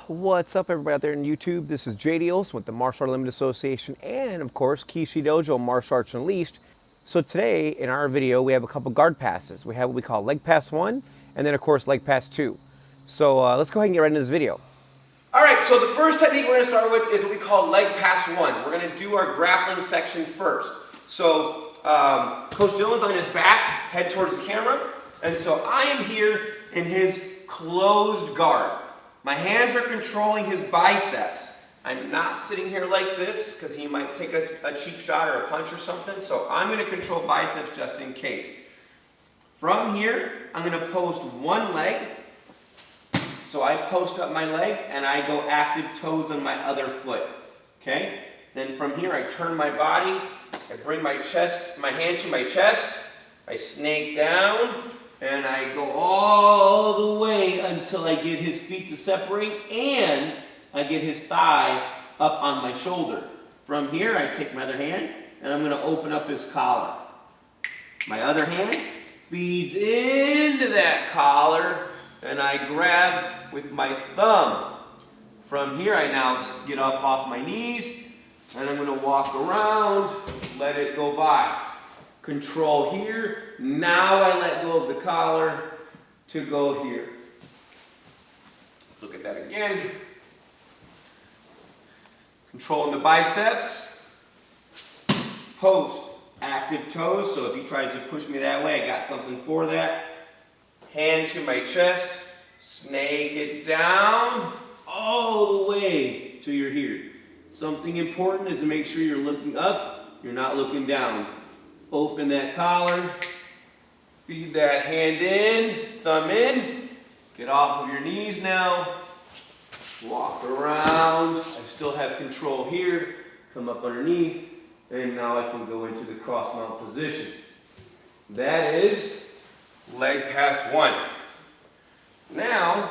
What's up, everybody out there in YouTube? This is JD Olsen with the Martial Arts Limited Association and, of course, Keishidojo Martial Arts Unleashed. So today, in our video, we have a couple guard passes. We have what we call leg pass 1, and then, of course, leg pass 2. So let's go ahead and get right into this video. All right, so the first technique we're going to start with is what we call leg pass 1. We're going to do our grappling section first. So Coach Dylan's on his back, head towards the camera, and so I am here in his closed guard. My hands are controlling his biceps. I'm not sitting here like this because he might take a cheap shot or a punch or something, so I'm going to control biceps just in case. From here, I'm going to post one leg. So I post up my leg and I go active toes on my other foot. Okay? Then from here I turn my body, I bring my hand to my chest, I snake down, and I go all the way until I get his feet to separate and I get his thigh up on my shoulder. From here, I take my other hand and I'm going to open up his collar. My other hand feeds into that collar and I grab with my thumb. From here, I now get up off my knees and I'm going to walk around, let it go by. Control here. Now I let go of the collar to go here. Let's look at that again. Controlling the biceps. Post. Active toes. So if he tries to push me that way, I got something for that. Hand to my chest. Snake it down all the way till you're here. Something important is to make sure you're looking up. You're not looking down. Open that collar, feed that hand in, thumb in, get off of your knees now, walk around, I still have control here, come up underneath, and now I can go into the cross mount position. That is leg pass 1. Now,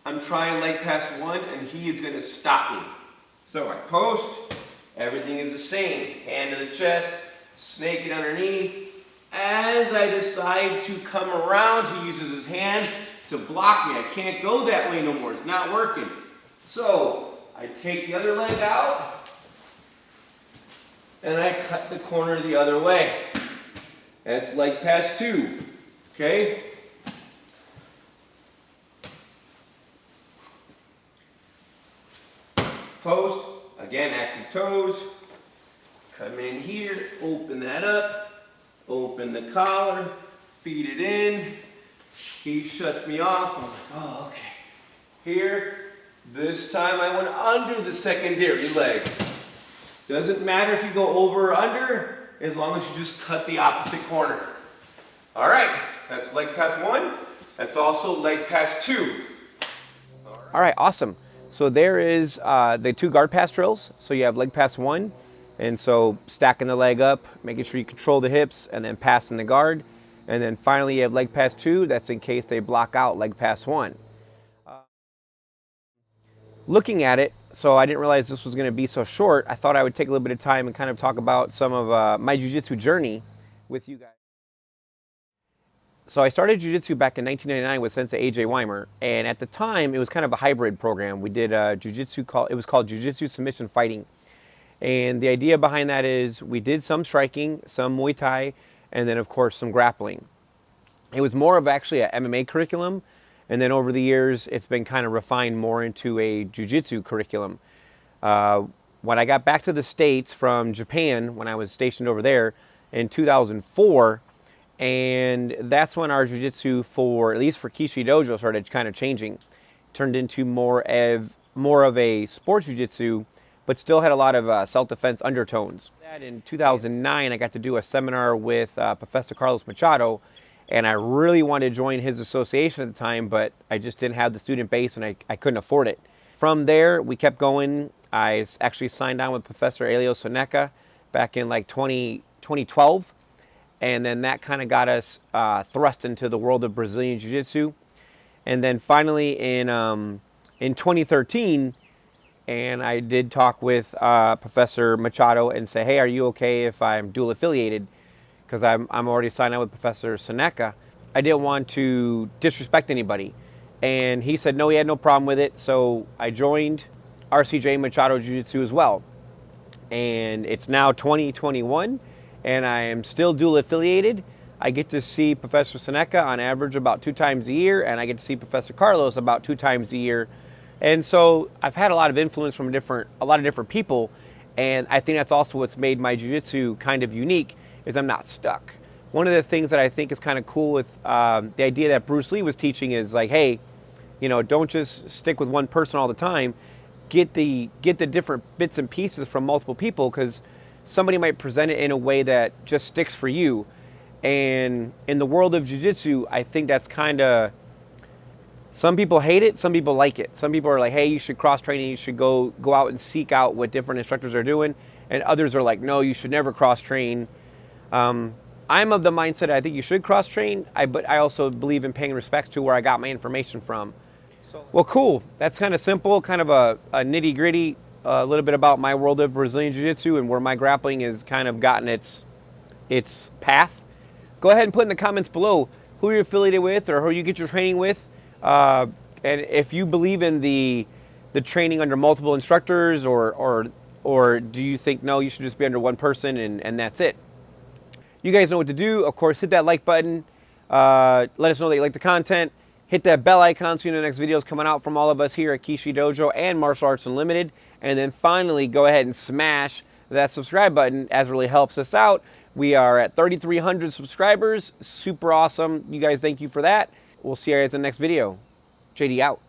I'm trying leg pass 1 and he is going to stop me. So I post. Everything is the same. Hand to the chest, snake it underneath. As I decide to come around, he uses his hand to block me. I can't go that way no more. It's not working. So I take the other leg out and I cut the corner the other way. That's leg pass 2. Okay? Post. Again, active toes, come in here, open that up, open the collar, feed it in, he shuts me off, I'm like, oh, okay. Here, this time I went under the secondary leg. Doesn't matter if you go over or under, as long as you just cut the opposite corner. All right, that's leg pass 1, that's also leg pass 2. All right, awesome. So there is the 2 guard pass drills. So you have leg pass 1, and so stacking the leg up, making sure you control the hips, and then passing the guard. And then finally you have leg pass 2, that's in case they block out leg pass 1. Looking at it, so I didn't realize this was going to be so short. I thought I would take a little bit of time and kind of talk about some of my jiu-jitsu journey with you guys. So I started jiu-jitsu back in 1999 with Sensei A.J. Weimer, and at the time it was kind of a hybrid program. We did jiu-jitsu it was called Jiu-Jitsu Submission Fighting, and the idea behind that is we did some striking, some Muay Thai, and then of course some grappling. It was more of actually a MMA curriculum, and then over the years it's been kind of refined more into a jiu-jitsu curriculum. When I got back to the States from Japan, when I was stationed over there in 2004, and that's when our jiu-jitsu at least for Keishidojo, started kind of changing. Turned into more of a sports jiu-jitsu, but still had a lot of self-defense undertones. In 2009, I got to do a seminar with Professor Carlos Machado, and I really wanted to join his association at the time, but I just didn't have the student base and I couldn't afford it. From there, we kept going. I actually signed on with Professor Elio Soneca back in like 2012. And then that kind of got us thrust into the world of Brazilian Jiu-Jitsu. And then finally in 2013, and I did talk with Professor Machado and say, hey, are you okay if I'm dual affiliated? Because I'm already signed on with Professor Seneca. I didn't want to disrespect anybody. And he said no, he had no problem with it. So I joined RCJ Machado Jiu-Jitsu as well. And it's now 2021, and I am still dual affiliated. I get to see Professor Seneca on average about 2 times a year, and I get to see Professor Carlos about 2 times a year. And so I've had a lot of influence from a lot of different people, and I think that's also what's made my jiu-jitsu kind of unique, is I'm not stuck. One of the things that I think is kind of cool with the idea that Bruce Lee was teaching is like, hey, you know, don't just stick with one person all the time. Get the different bits and pieces from multiple people, because somebody might present it in a way that just sticks for you. And in the world of jiu-jitsu, I think that's kind of, some people hate it, some people like it. Some people are like, hey, you should cross-train and you should go out and seek out what different instructors are doing. And others are like, no, you should never cross-train. I'm of the mindset I think you should cross-train, but I also believe in paying respects to where I got my information from. Well, cool. That's kind of simple, kind of a nitty-gritty, a little bit about my world of Brazilian Jiu-Jitsu and where my grappling has kind of gotten its path. Go ahead and put in the comments below who you're affiliated with or who you get your training with. And if you believe in the training under multiple instructors, or do you think, no, you should just be under one person and that's it. You guys know what to do. Of course, hit that like button. Let us know that you like the content. Hit that bell icon so you know the next video is coming out from all of us here at Keishidojo and Martial Arts Unlimited. And then finally, go ahead and smash that subscribe button, as it really helps us out. We are at 3,300 subscribers. Super awesome. You guys, thank you for that. We'll see you guys in the next video. JD out.